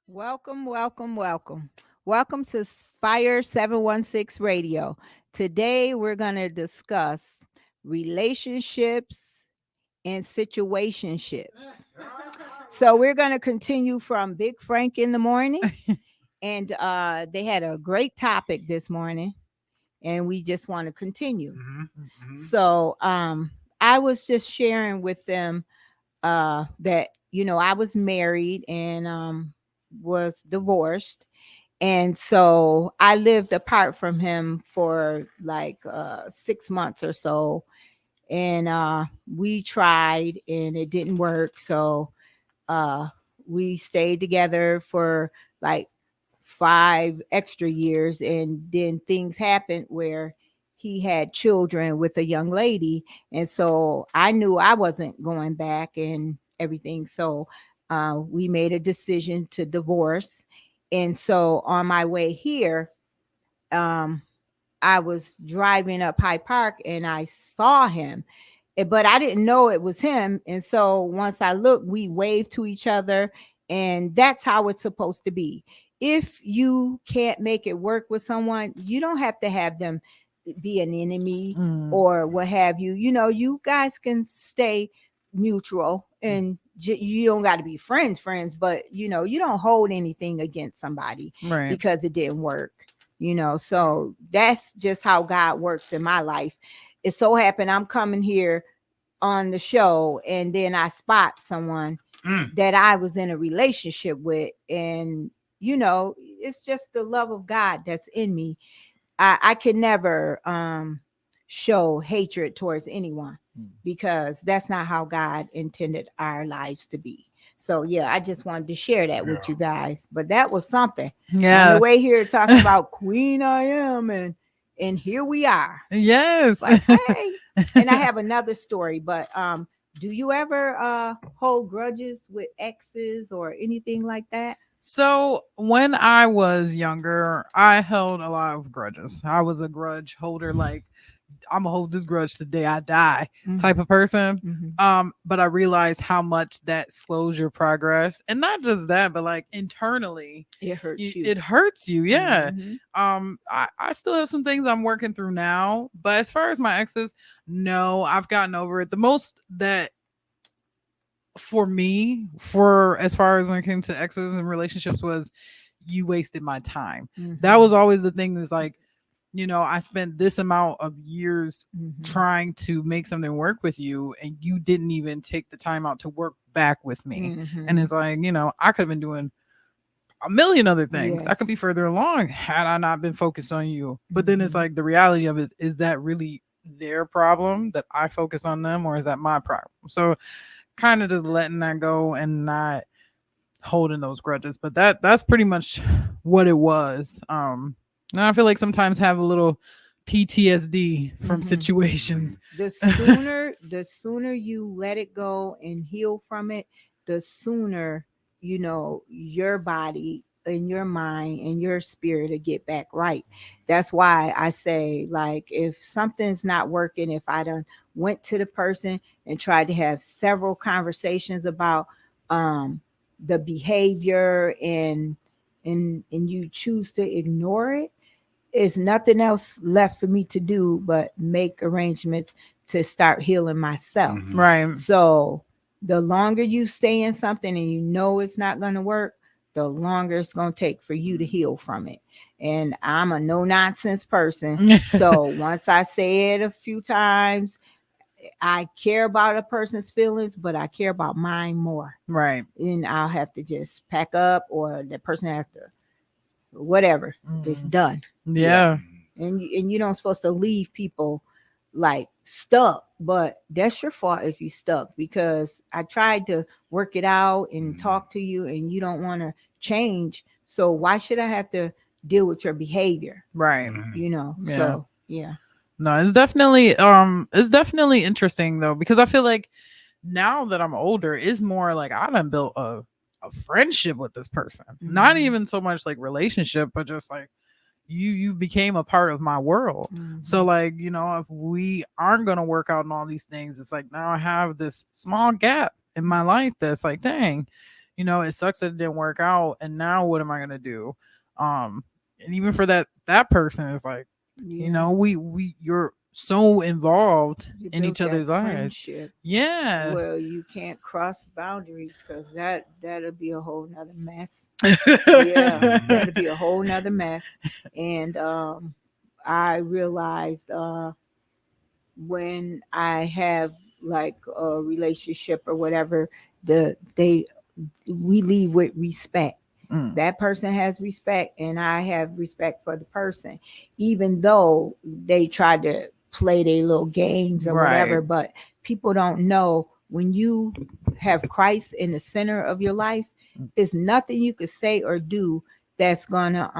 Welcome, welcome, welcome. Welcome to Fire 716 Radio. Today we're going to discuss relationships and situationships. So we're going to continue from Big Frank in the morning. And they had a great topic this morning. And we just want to continue. So I was just sharing with them that, I was married and was divorced. And so I lived apart from him for like 6 months or so. And we tried and it didn't work. So uh, we stayed together for like 5 extra years. And then things happened where he had children with a young lady. And so I knew I wasn't going back and everything. So we made a decision to divorce. And so on my way here, um, I was driving up High Park and I saw him, but I didn't know it was him. And so once I looked, we waved to each other, and that's how it's supposed to be. If you can't make it work with someone, you don't have to have them be an enemy or what have you. You guys can stay neutral and you don't got to be friends, but you don't hold anything against somebody because it didn't work. So that's just how God works in my life. It so happened I'm coming here on the show and then I spot someone that I was in a relationship with, and it's just the love of God that's in me. I can never show hatred towards anyone because that's not how God intended our lives to be. So yeah, I just wanted to share that with you guys. But that was something. On the way here talking about T.Q.I.AM and here we are. Yes. Like, hey. And I have another story, but do you ever hold grudges with exes or anything like that? So when I was younger, I held a lot of grudges. I was a grudge holder, like I'm gonna hold this grudge to the day I die type of person. But I realized how much that slows your progress, and not just that, but like internally, It hurts you. It hurts you, yeah. I still have some things I'm working through now, but as far as my exes, no, I've gotten over it. The most that for me, for as far as when it came to exes and relationships, was you wasted my time. That was always the thing. That's like, I spent this amount of years trying to make something work with you, and you didn't even take the time out to work back with me. And it's like, I could have been doing a million other things. Yes. I could be further along had I not been focused on you. But then it's like the reality of it, is that really their problem that I focus on them, or is that my problem? So kind of just letting that go and not holding those grudges. But that's pretty much what it was. And I feel like sometimes have a little PTSD from situations. The sooner you let it go and heal from it, the sooner your body and your mind and your spirit to get back right. That's why I say, like, if something's not working, if I done went to the person and tried to have several conversations about the behavior and you choose to ignore it, is nothing else left for me to do but make arrangements to start healing myself. Right. So the longer you stay in something and you know it's not going to work, the longer it's going to take for you to heal from it. And I'm a no nonsense person. So once I say it a few times, I care about a person's feelings, but I care about mine more. Right. And I'll have to just pack up, or the person has to, whatever. It's done. Yeah. And you don't supposed to leave people like stuck, but that's your fault if you stuck, because I tried to work it out and talk to you and you don't want to change. So why should I have to deal with your behavior? Right. Yeah. So yeah. No, it's definitely interesting though, because I feel like now that I'm older, it's more like I done built a friendship with this person. Not even so much like relationship, but just like you became a part of my world. So like, if we aren't gonna work out on all these things, it's like now I have this small gap in my life that's like, dang, it sucks that it didn't work out, and now what am I gonna do? And even for that person is like, Yeah. you're so involved You in built each that other's lives. friendship. Yeah. Well, you can't cross boundaries because that'll be a whole nother mess. Yeah, that'll be a whole nother mess. And I realized when I have like a relationship or whatever, they we leave with respect. Mm, That person has respect, and I have respect for the person, even though they try to play their little games or right. whatever. But people don't know when you have Christ in the center of your life, it's nothing you could say or do that's gonna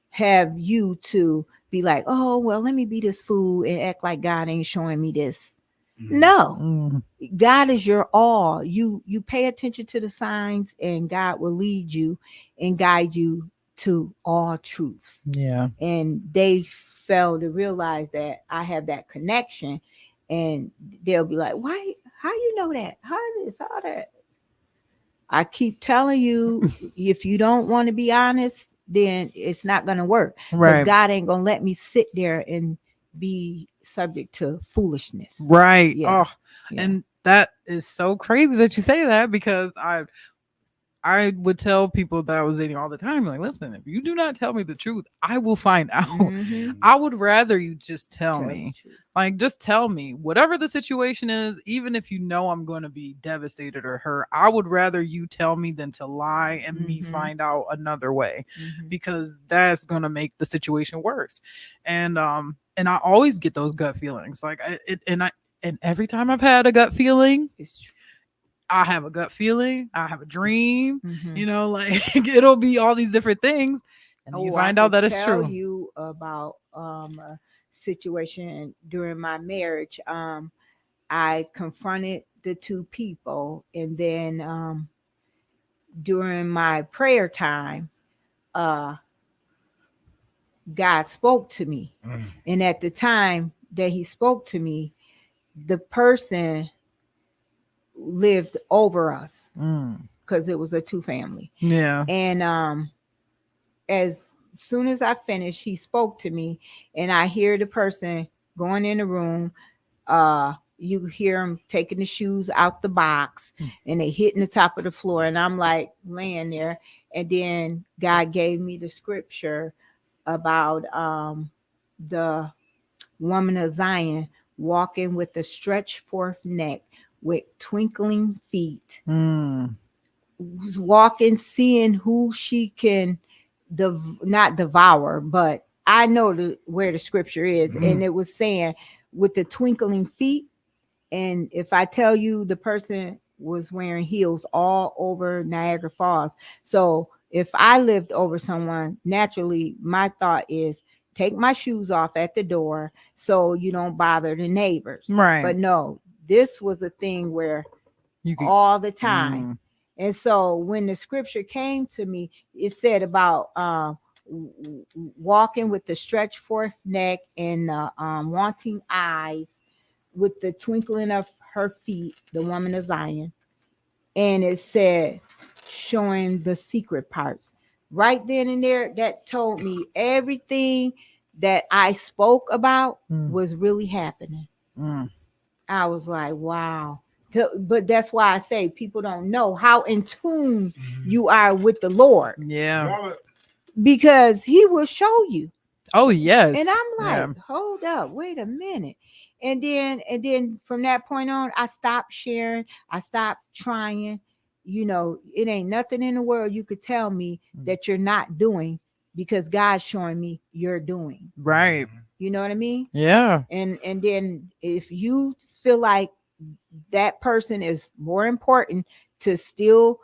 have you to be like, oh well, let me be this fool and act like God ain't showing me this. No, Mm, God is your all. You pay attention to the signs, and God will lead you and guide you to all truths. yeah. And they fail to realize that I have that connection, and they'll be like, "Why? How you know that? How this? How that?" I keep telling you, if you don't want to be honest, then it's not gonna work because Right. God ain't gonna let me sit there and be subject to foolishness. Right. Yeah, Oh, yeah. and that is so crazy that you say that, because I would tell people that I was dating all the time, like, listen, if you do not tell me the truth, I will find out. Mm-hmm. I would rather you just tell Tell the me. truth. Like, just tell me whatever the situation is, even if you know I'm going to be devastated or hurt. I would rather you tell me than to lie and me Mm-hmm. find out another way, Mm-hmm. because that's going to make the situation worse. And I always get those gut feelings. Like, and every time I've had a gut feeling, It's true. I have a gut feeling, I have a dream, Mm-hmm. like it'll be all these different things. And then you Oh, I find out could that it's tell true. you about a situation during my marriage. I confronted the two people, and then during my prayer time, uh, God spoke to me. And at the time that He spoke to me, the person lived over us Mm, because it was a two family. yeah. And as soon as I finished, he spoke to me, and I hear the person going in the room. You hear him taking the shoes out the box, Mm, and they hitting the top of the floor, and I'm like laying there. And then God gave me the scripture about the woman of Zion walking with a stretched forth neck with twinkling feet, mm, who's walking, seeing who she can not devour, but I know where the scripture is, and it was saying with the twinkling feet. And if I tell you, the person was wearing heels all over Niagara Falls. So if I lived over someone, naturally my thought is take my shoes off at the door so you don't bother the neighbors. right. But no, this was a thing where You could. all the time. Mm, And so when the scripture came to me, it said about walking with the stretched forth neck and wanting eyes, with the twinkling of her feet, the woman of Zion. And it said, showing the secret parts. Right then and there, that told me everything that I spoke about mm, was really happening. mm. I was like, wow. But that's why I say people don't know how in tune you are with the Lord, Yeah. because He will show you. Oh, And yes. I'm Yeah. like, hold up, wait a minute. And then from that point on, I stopped sharing. I stopped trying. It ain't nothing in the world you could tell me Mm, that you're not doing, because God's showing me you're doing. right. You know what I mean? Yeah. And then if you feel like that person is more important to still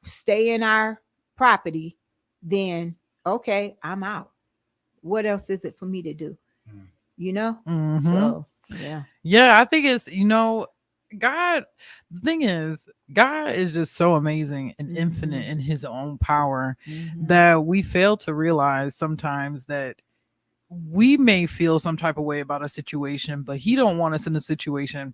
stay in our property, then okay, I'm out. What else is it for me to do? You know? Mm-hmm. So yeah. Yeah, I think it's, God, the thing is, God is just so amazing and infinite Mm-hmm. in his own power, Mm-hmm. that we fail to realize sometimes that we may feel some type of way about a situation, but he don't want us in a situation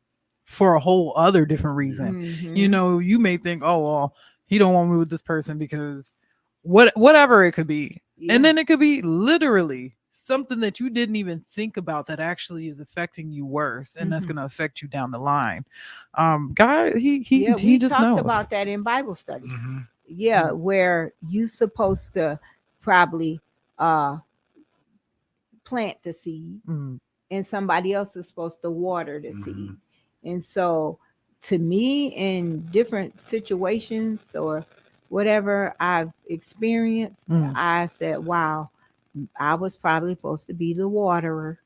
for a whole other different reason. You Mm-hmm. know, you may think, oh well, he don't want me with this person because whatever it could be. And Yeah. then it could be literally something that you didn't even think about that actually is affecting you worse, and that's Mm-hmm. going to affect you down the line. God, Yeah, he we just talked knows. about that in Bible study. Mm-hmm. Yeah, where you supposed to probably uh plant the seed Mm, and somebody else is supposed to water the Mm-hmm. seed. And so to me in different situations or whatever I've experienced, mm. I said, wow, I was probably supposed to be the waterer.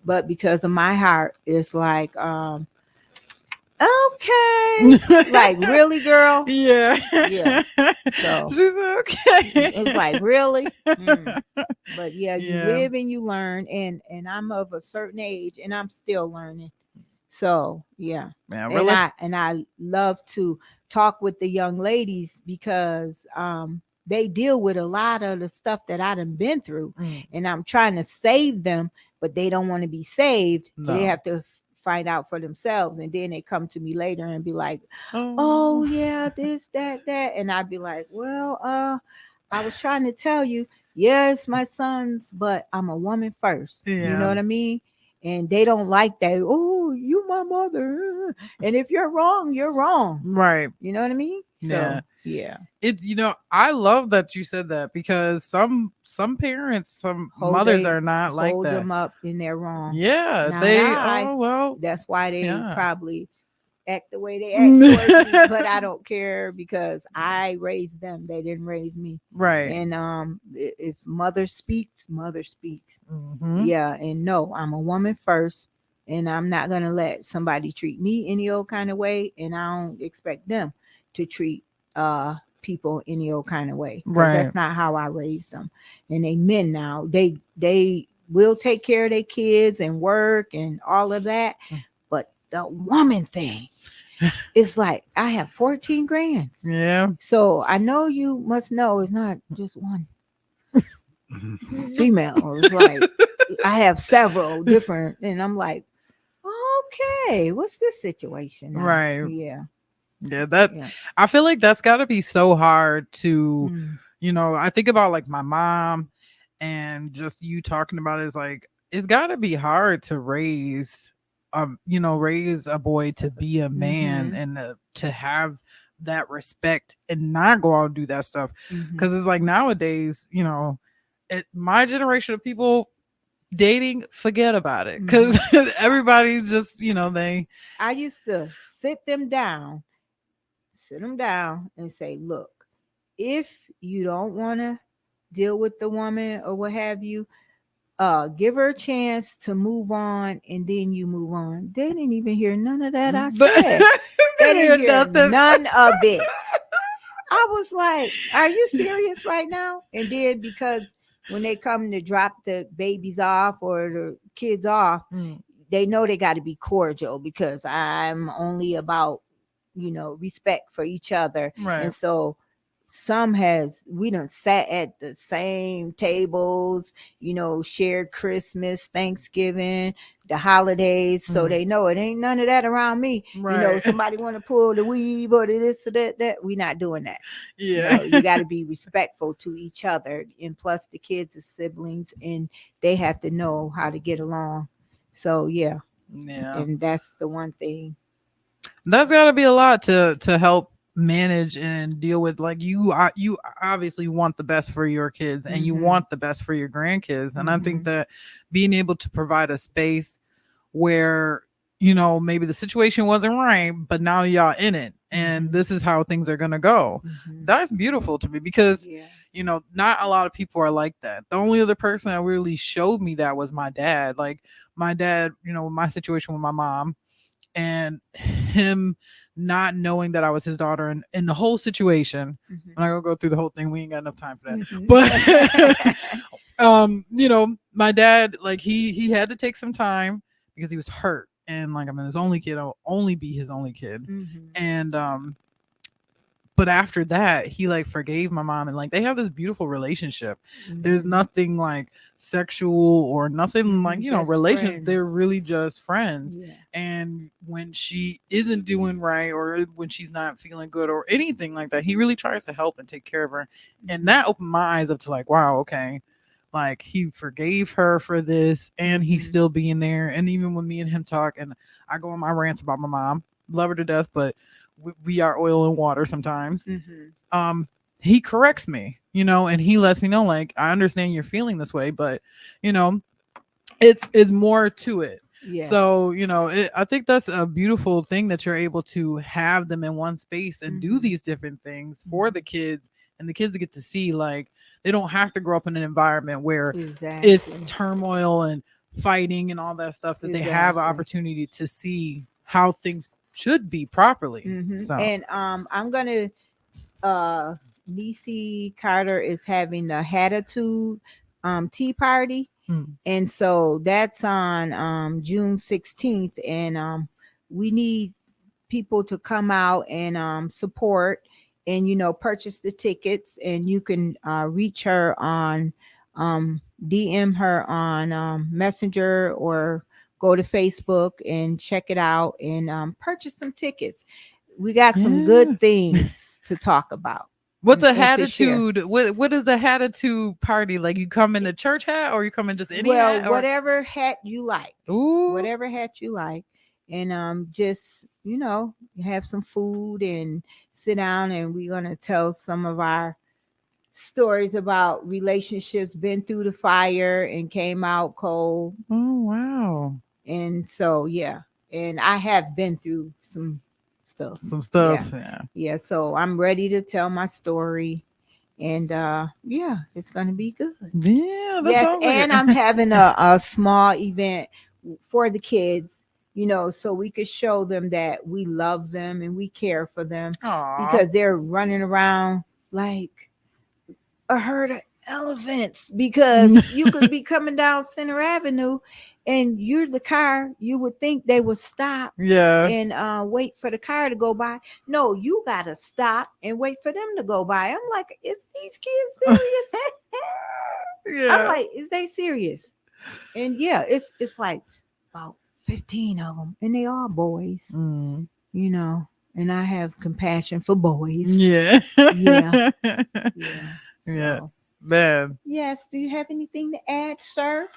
But because of my heart, it's like, okay. Like, really, girl? Yeah. Yeah. So She's it's like, okay. really? Mm. But yeah, you Yeah, live and you learn, and I'm of a certain age and I'm still learning. So yeah. man. And I love to talk with the young ladies because they deal with a lot of the stuff that I done been through, Mm, and I'm trying to save them, but they don't want to be saved. They no. have to find out for themselves, and then they come to me later and be like, oh Oh, yeah, this, that, and I'd be like, well, I was trying to tell you, yes, my sons, but I'm a woman first. You know yeah. what I mean? And they don't like that. Oh, you my mother. And if you're wrong, you're wrong. Right. You know what I mean? Yeah. So yeah. It's, I love that you said that, because some parents, some mothers are not like Hold that. them up in their wrong. Yeah, Not they, I. oh well, That's why they yeah. probably act the way they act towards me, but I don't care because I raised them. They didn't raise me. Right. And if mother speaks, mother speaks. Hmm. Yeah, and no, I'm a woman first, and I'm not gonna let somebody treat me any old kind of way, and I don't expect them to treat people any old kind of way because Right. that's not how I raised them. And they men now, they will take care of their kids and work and all of that, but the woman thing, it's like I have 14 grands. Yeah. So I know you must know it's not just one Mm-hmm. female. It's like I have several different, and I'm like, okay, what's this situation now? Right. Yeah, Yeah, that, yeah. I feel like that's got to be so hard to, Mm. I think about like my mom, and just you talking about it is like, it's got to be hard to raise a boy to be a man, Mm-hmm. and to have that respect and not go out and do that stuff. Mm-hmm. Cuz it's like nowadays, my generation of people dating, forget about it, cuz everybody's just, they I used to sit them down and say, look, if you don't want to deal with the woman or what have you, give her a chance to move on, and then you move on. They didn't even hear none of that I said. They didn't hear didn't hear nothing. none of it. I was like, are you serious right now? And then because when they come to drop the babies off or the kids off, Mm, they know they got to be cordial because I'm only about, respect for each other. right. And so we done sat at the same tables, shared Christmas, Thanksgiving, the holidays. So Mm, they know it ain't none of that around me. right. Somebody want to pull the weave or the this or that. We not doing that. Yeah. You got to be respectful to each other. And plus the kids are siblings and they have to know how to get along. So yeah. Yeah. And that's the one thing. That's got to be a lot to help manage and deal with. Like, you obviously want the best for your kids, and you Mm-hmm. want the best for your grandkids, and I think Mm-hmm. that being able to provide a space where, maybe the situation wasn't right, but now y'all in it, and Mm-hmm. this is how things are going to go. Mm-hmm. That's beautiful to me, because Yeah. not a lot of people are like that. The only other person that really showed me that was my dad. Like, my dad, my situation with my mom, and him not knowing that I was his daughter, and the whole situation. Mm-hmm. I'm not gonna go through the whole thing. We ain't got enough time for that. Mm-hmm. But my dad, like, he had to take some time because he was hurt, and like, I'm his only kid. I'll only be his only kid, Mm-hmm. and but after that he like forgave my mom, and like they have this beautiful relationship. There's Mhm. nothing like sexual or nothing like, Mhm. Just relation. They're friends. really just friends. Yeah. And when she isn't doing right, or when she's not feeling good or anything like that, he really tries to help and take care of her. And Mhm. that opened my eyes up to like, wow, okay, like he forgave her for this and he's Mhm. still being there. And even when me and him talk and I go on my rants about my mom, love her to death, but we are oil and water sometimes. Mhm. um he corrects me, and he lets me know like, I understand you're feeling this way, but you know it's more to it. Yes. So I think that's a beautiful thing that you're able to have them in one space and do Mhm. these different things for Mhm. the kids, and the kids get to see like they don't have to grow up in an environment where it's Exactly. turmoil and fighting and all that stuff, that they have an Exactly. opportunity to see how things should be properly. Mhm. So And I'm gonna uh Nisi Carter is having the Hatitude tea party. mm, And so that's on June 16th. And we need people to come out and support and purchase the tickets. And you can reach her on DM her on Messenger, or go to Facebook and check it out and purchase some tickets. We got some good yeah. things to talk about What's a and to share. attitude? What is a attitude party? Like you come in a church hat, or you come in just any Well, hat, or whatever hat you like, ooh, whatever hat you like, and just have some food and sit down, and we're gonna tell some of our stories about relationships, been through the fire and came out cold. oh wow, And so yeah, and I have been through some stuff. some Yeah. stuff. Yeah, Yeah, so I'm ready to tell my story. And yeah, it's gonna be good. yeah, that Yes, sounds like and I'm it. having a small event for the kids, so we could show them that we love them and we care for them, Aw, because they're running around like a herd of elephants. Because you could be coming down Center Avenue and you're the car, you would think they would stop yeah, and wait for the car to go by. No, you gotta stop and wait for them to go by. I'm like, is these kids serious? I'm yeah. like, is they serious? And yeah, it's like about 15 of them, and they are boys, Mm, you know. And I have compassion for boys. yeah, Yeah, yeah. yeah, So man. yes, do you have anything to add, sir?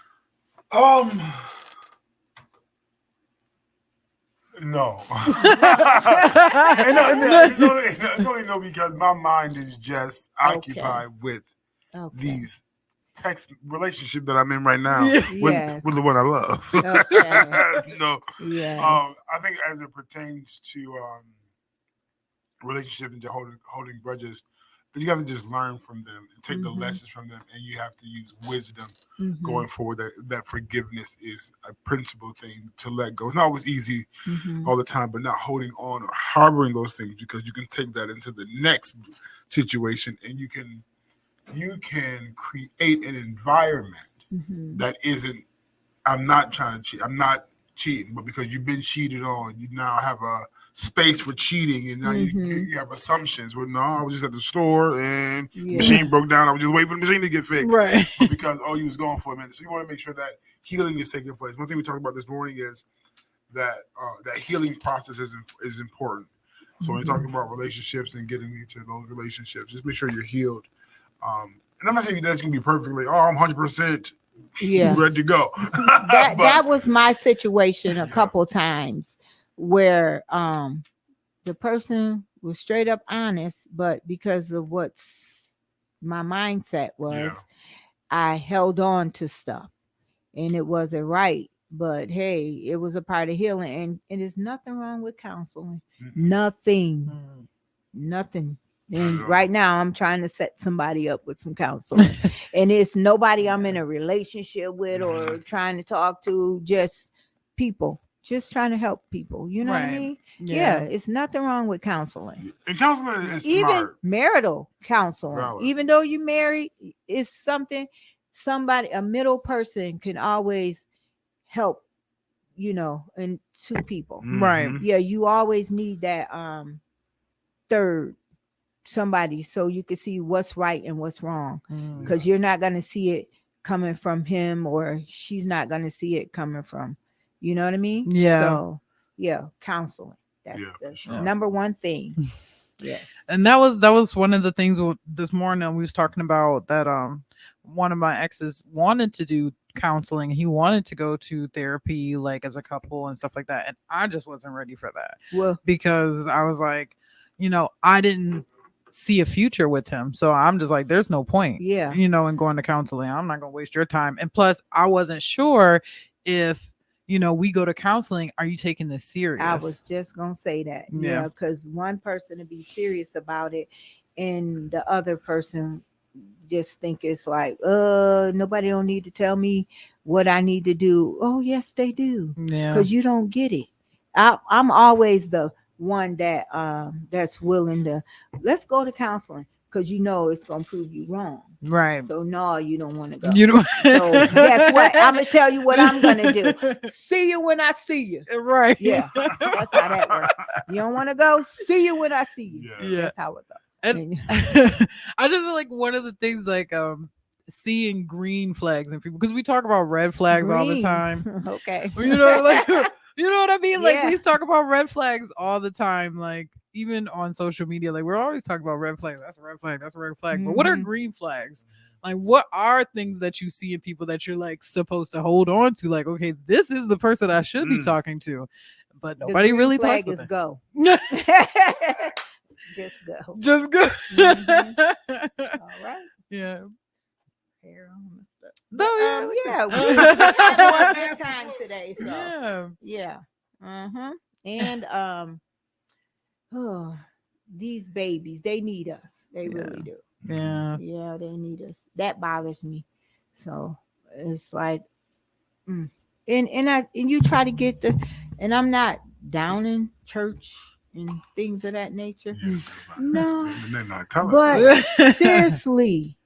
Um, no. It's only no because my mind is just Okay. occupied with Okay. these text relationship that I'm in right now Yeah. with Yes. with the one I love. Okay. No, Yes. I think as it pertains to relationship and to holding grudges, then you have to just learn from them and take the Mhm. lessons from them, and you have to use wisdom Mhm. going forward. That forgiveness is a principal thing to let go. It's not always easy Mhm. all the time, but not holding on or harboring those things, because you can take that into the next situation, and you can create an environment Mhm. that isn't. I'm not trying to cheat. I'm not cheating, but because you've been cheated on, you now have a space for cheating, and now you Mhm. you have assumptions. Well, no, I was just at the store and the Yeah. machine broke down. I was just waiting for the machine to get fixed. Right. But because you was gone for a minute, so you want to make sure that healing is taking place. One thing we talked about this morning is that healing process is important. So when you're Mhm. talking about relationships and getting into those relationships, just make sure you're healed. And I'm not saying that's gonna be perfectly. Oh, I'm 100% Yeah. ready to go. that But that was my situation a couple times, where the person was straight up honest, but because of what's my mindset yeah, was, I held on to stuff, and it wasn't right. But hey, it was a part of healing, and there's nothing wrong with counseling. mm-mm, Nothing. Mm. Nothing. not at And all. right now I'm trying to set somebody up with some counseling. And it's nobody I'm in a relationship with Mm-hmm. or trying to talk to, just people. Just trying to help people. You know what I Right. mean? Yeah, Yeah. it's nothing wrong with counseling. And counseling is Even smart, marital counseling. valid. Even though you married, it's something somebody, a middle person can always help, and two people. Right. Mm-hmm. Yeah, you always need that third. somebody so you can see what's right and what's wrong, Mm. because you're not going to see it coming from him, or she's not going to see it coming from, you know what I mean? Yeah. So yeah, counseling. That's Yeah, the for sure. number one thing. Yes. And that was one of the things this morning we was talking about, that one of my exes wanted to do counseling. He wanted to go to therapy, like as a couple and stuff like that, and I just wasn't ready for that, Well, because I was like, I didn't see a future with him, so I'm just like, there's no point, yeah. in going to counseling. I'm not gonna waste your time, and plus I wasn't sure if we go to counseling, are you taking this serious? I was just gonna say that. Yeah, because one person to be serious about it, and the other person just think it's like, nobody don't need to tell me what I need to do. Oh, yes, they do. Yeah. Because you don't get it. I'm always the one that that's willing to, let's go to counseling, because it's gonna prove you wrong. Right. So no, you don't want to go. You don't. So guess what? I'm gonna tell you what I'm gonna do. See you when I see you. Right. Yeah, that's how that works. You don't want to go. See you when I see you. Yeah. That's how it goes. And I just feel like one of the things, like seeing green flags in people, because we talk about red flags all the Green. time. Okay. Like, you know what I mean? Like, Yeah. we talk about red flags all the time. Like, even on social media, like, we're always talking about red flags. That's a red flag. That's a red flag. But what are Mhm. green flags? Like, what are things that you see in people that you're like supposed to hold on to? Like, okay, this is the person I should be talking to, but nobody really talks flag with is it. go. Just go. Just good. Mhm. All right. Yeah. Hair almost up. No, Yeah, like we had a good time today. So yeah. yeah. And oh, these babies, they need us. They really do. Yeah. Yeah, they need us. That bothers me. So it's like, and you try to get and I'm not downing church and things of that nature. Yeah. No, They're not telling but seriously,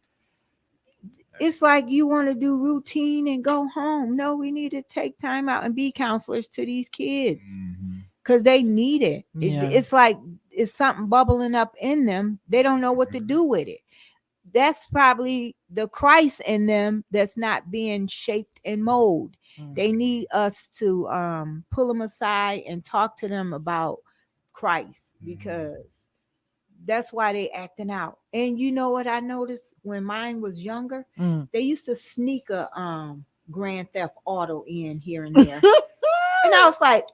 it's like you want to do routine and go home. No, we need to take time out and be counselors to these kids, because they need it. Yeah. It's like it's something bubbling up in them. They don't know what to do with it. That's probably the Christ in them that's not being shaped and molded. They need us to pull them aside and talk to them about Christ, because that's why they acting out. And you know what I noticed when mine was younger? They used to sneak a Grand Theft Auto in here and there. And I was like,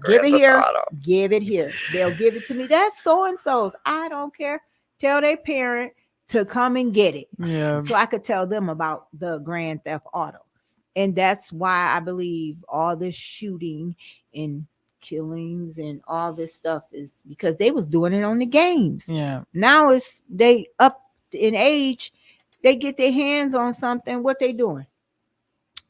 give it here. Give it here. They'll give it to me. That's so-and-so's. I don't care. Tell their parent to come and get it. Yeah. So I could tell them about the Grand Theft Auto. And that's why I believe all this shooting and killings and all this stuff is because they was doing it on the games. Yeah. Now it's they up in age, they get their hands on something. What they doing?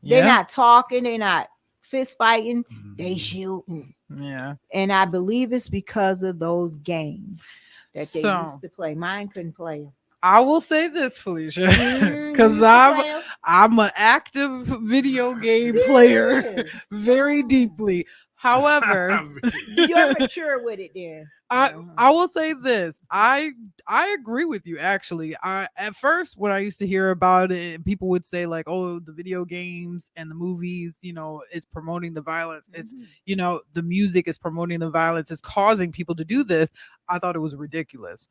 Yeah. They're not talking, they're not fist fighting, they shooting. Yeah. And I believe it's because of those games that they So- used to play. Mine couldn't play them. I will say this, Felicia, You because used to play 'em? I'm an active video game player, Serious? very deeply. However, You're mature with it then. I will say this. I agree with you, actually. At first, when I used to hear about it, people would say like, oh, the video games and the movies, it's promoting the violence. It's the music is promoting the violence. It's causing people to do this. I thought it was ridiculous.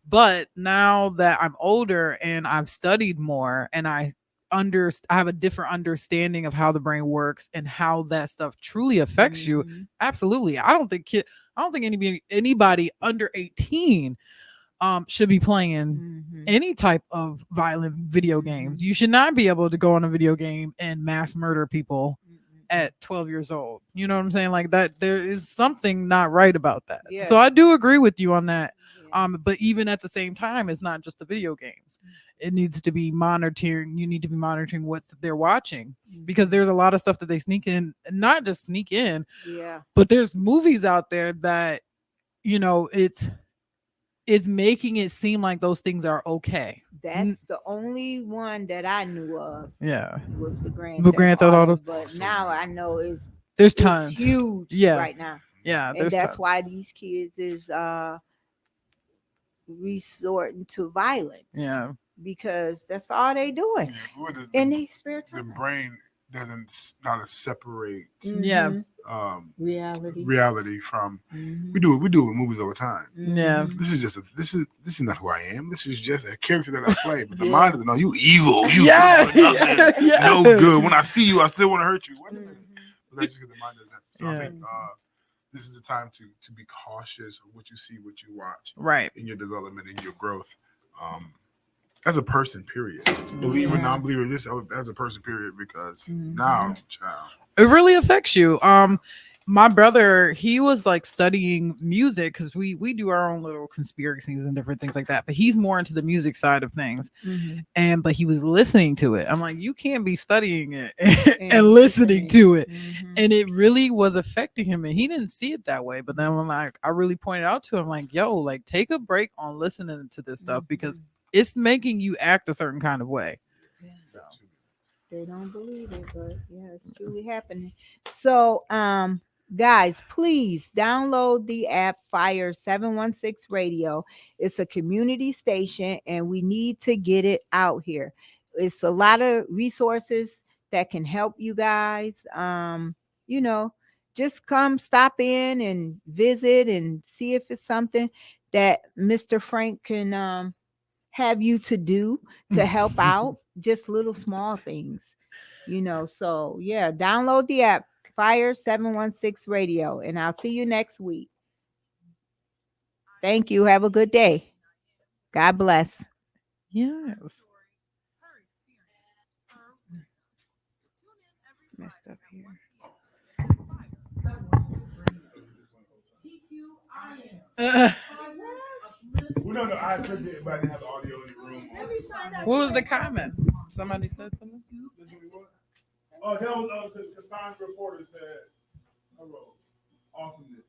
But now that I'm older and I've studied more and I have a different understanding of how the brain works and how that stuff truly affects you. Absolutely. I don't think anybody under 18 should be playing any type of violent video games. You should not be able to go on a video game and mass murder people at 12 years old. You know what I'm saying? Like that, there is something not right about that. Yes. So I do agree with you on that. But even at the same time, it's not just the video games. It needs to be monitoring. You need to be monitoring what they're watching, because there's a lot of stuff that they sneak in, not just sneak in, but there's movies out there that, it's making it seem like those things are okay. That's the only one that I knew of. Yeah. Was the Grand Theft Auto. But now I know there's it's tons. huge. Yeah. Right now. Yeah. And that's tons. why these kids is resorting to violence. Yeah. Because that's all they doing in these spare the time. brain doesn't not separate Yeah. Reality from Mhm. we do it with movies all the time. Yeah. Mhm. This is not who I am. This is just a character that I play. But the Yeah. mind doesn't know you evil. You Yeah. good for nothing. Yeah. No good. When I see you, I still want to hurt you. Wait a minute. Mhm. But that's just because the mind doesn't. So I Yeah. think this is the time to be cautious of what you see, what you watch Right. in your development, in your growth. As a person, period. Believer, Yeah. non-believer, this as a person, period. Because Mhm. now, child, It really affects you. My brother, he was like studying music because we do our own little conspiracies and different things like that. But he's more into the music side of things. Mhm. But he was listening to it. I'm like, you can't be studying it and, And listening to it. Mhm. And it really was affecting him. And he didn't see it that way. But then when like I really pointed out to him, like, yo, like take a break on listening to this stuff because it's making you act a certain kind of way. Yeah. They don't believe it, but yeah, it's truly happening. So, guys, please download the app Fire 716 Radio. It's a community station, and we need to get it out here. It's a lot of resources that can help you guys. You know, just come stop in and visit and see if it's something that Mr. Frank can have you to do to help out, just little small things, So, yeah, download the app Fire 716 Radio, and I'll see you next week. Thank you. Have a good day. God bless. Yes. Messed up here. we don't know. I appreciate everybody have the audio in the room. What was the comment? Somebody said something? Oh, that was Cassandra Reporter said, "Hello, awesomeness."